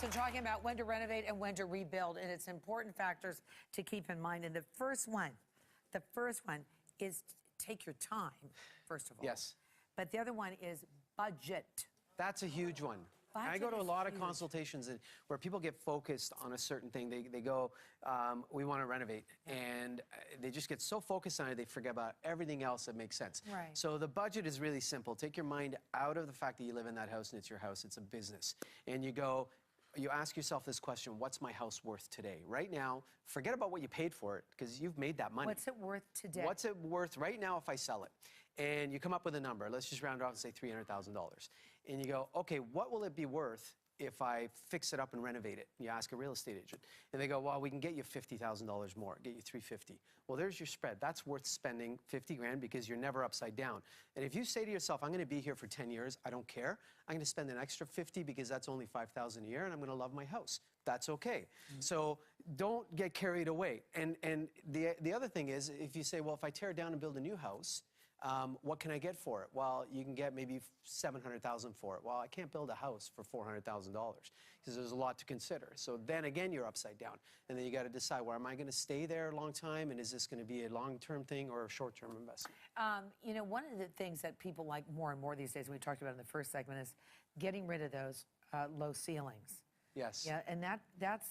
section talking about when to renovate and when to rebuild, and it's important factors to keep in mind. And the first one is take your time, first of all. Yes. But the other one is budget. That's a huge one. I go to a lot of consultations where people get focused on a certain thing. They go, we want to renovate. And they just get so focused on it, they forget about everything else that makes sense. Right. So the budget is really simple. Take your mind out of the fact that you live in that house and it's your house, it's a business. And you ask yourself this question, what's my house worth today? Right now, forget about what you paid for it, because you've made that money. What's it worth today? What's it worth right now if I sell it? And you come up with a number. Let's just round it off and say $300,000. And you go, okay, what will it be worth if I fix it up and renovate it? You ask a real estate agent. And they go, well, we can get you $50,000 more, get you $350,000. Well, there's your spread. That's worth spending 50 grand because you're never upside down. And if you say to yourself, I'm going to be here for 10 years, I don't care. I'm going to spend an extra 50 because that's only $5,000 a year, and I'm going to love my house. That's okay. So don't get carried away. And the other thing is, if you say, well, if I tear it down and build a new house, what can I get for it? Well, you can get maybe $700,000 for it. Well, I can't build a house for $400,000 because there's a lot to consider. So then again, you're upside down. And then you got to decide, well, am I going to stay there a long time? And is this going to be a long-term thing or a short-term investment? You know, one of the things that people like more and more these days, we talked about in the first segment, is getting rid of those low ceilings. Yes. Yeah, and that's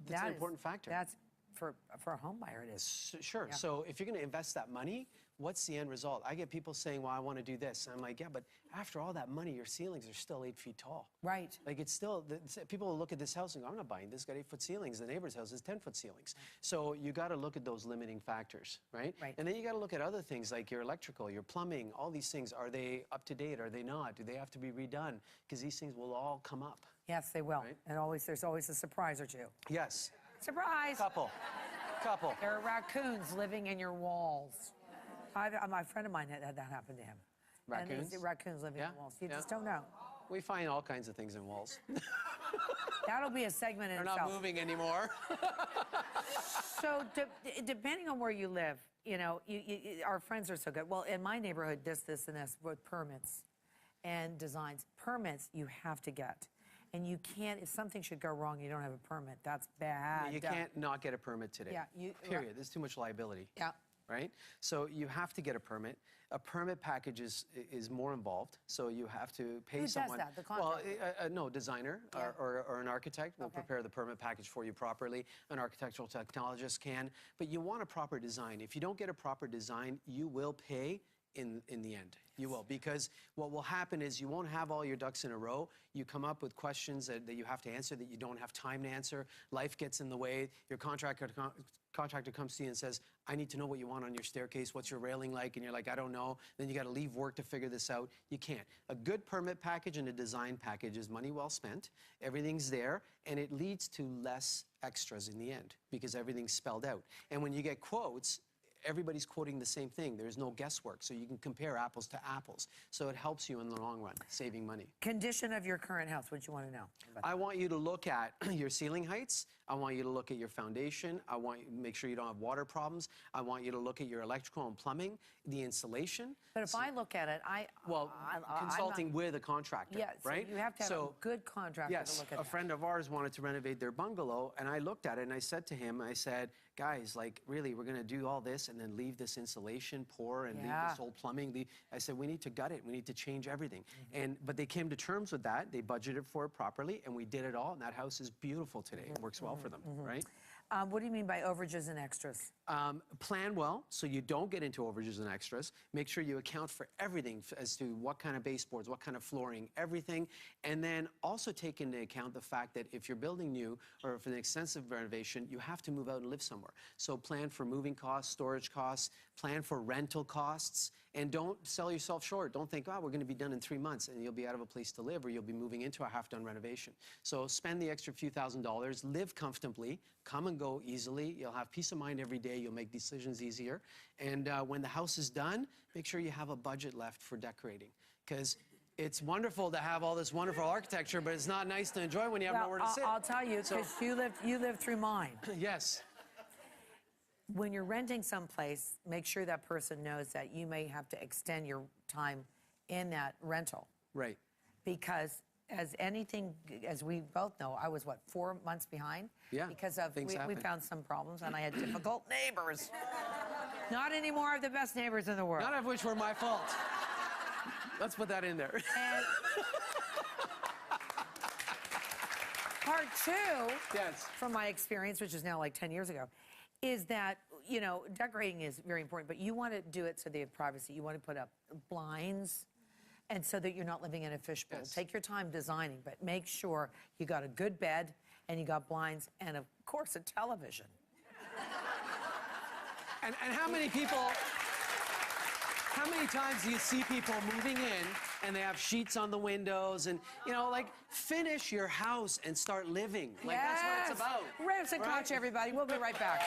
an important factor. That's for a home buyer, it is. Sure. Yeah. So if you're going to invest that money, what's the end result? I get people saying, well, I want to do this. And I'm like, yeah, but after all that money, your ceilings are still 8 feet tall. Right. Like, it's still, people will look at this house and go, I'm not buying this. It's got 8-foot ceilings. The neighbor's house has 10-foot ceilings. So you got to look at those limiting factors, right? Right. And then you got to look at other things like your electrical, your plumbing, all these things. Are they up to date? Are they not? Do they have to be redone? Because these things will all come up. Yes, they will. Right? And there's always a surprise or two. Yes. Surprise! Couple. There are raccoons living in your walls. My friend of mine had that happen to him. Raccoons? And raccoons living in the walls. You just don't know. We find all kinds of things in walls. That'll be a segment in itself. They're not moving anymore. So, depending on where you live, you know, our friends are so good. Well, in my neighborhood, this, and this, with permits and designs. Permits you have to get. And you can't, if something should go wrong, you don't have a permit. That's bad. You can't not get a permit today. Yeah. Period. There's too much liability. Yeah. Right? So you have to get a permit. A permit package is more involved. So you have to pay someone. Who does that? The contractor? Well, no, designer or an architect will prepare the permit package for you properly. An architectural technologist can. But you want a proper design. If you don't get a proper design, you will pay in the end. You will, because what will happen is you won't have all your ducks in a row. You come up with questions that you have to answer that you don't have time to answer. Life gets in the way. Your contractor comes to you and says, I need to know what you want on your staircase. What's your railing like? And you're like, I don't know. Then you got to leave work to figure this out. You can't. A good permit package and a design package is money well spent. Everything's there, and it leads to less extras in the end because everything's spelled out. And when you get quotes, everybody's quoting the same thing. There's no guesswork, so you can compare apples to apples. So it helps you in the long run, saving money. Condition of your current house, what do you want to know? I want you to look at your ceiling heights. I want you to look at your foundation. I want you to make sure you don't have water problems. I want you to look at your electrical and plumbing, the insulation. But if I look at it, consulting with a contractor, right? So you have to have a good contractor to look at that. A friend of ours wanted to renovate their bungalow, and I looked at it, and I said to him, I said, guys, like, really, we're going to do all this and then leave this insulation poor and leave this whole plumbing. I said, we need to gut it. We need to change everything. But they came to terms with that. They budgeted for it properly, and we did it all. And that house is beautiful today. It works well for them, right? What do you mean by overages and extras? Plan well so you don't get into overages and extras. Make sure you account for everything as to what kind of baseboards, what kind of flooring, everything. And then also take into account the fact that if you're building new or for an extensive renovation, you have to move out and live somewhere. So plan for moving costs, storage costs, plan for rental costs, and don't sell yourself short. Don't think, oh, we're going to be done in 3 months and you'll be out of a place to live or you'll be moving into a half-done renovation. So spend the extra few $1,000s, live comfortably, come and go easily. You'll have peace of mind every day. You'll make decisions easier. And when the house is done, make sure you have a budget left for decorating. Because it's wonderful to have all this wonderful architecture, but it's not nice to enjoy when you have nowhere to sit. I'll tell you, because you lived through mine. Yes. When you're renting someplace, make sure that person knows that you may have to extend your time in that rental. Right. Because as anything, as we both know, I was, what, 4 months behind? Yeah, Because of, things we happen. found some problems, and I had difficult neighbors. Not anymore of the best neighbors in the world. None of which were my fault. Let's put that in there. And part two, Yes. from my experience, which is now like 10 years ago, is that, you know, decorating is very important, but you want to do it so they have privacy. You want to put up blinds, and so that you're not living in a fishbowl. Yes. Take your time designing, but make sure you got a good bed, and you got blinds, and of course, a television. And how many times do you see people moving in and they have sheets on the windows and, you know, like, finish your house and start living. Like, that's what it's about. Rams and Koch, everybody. We'll be right back.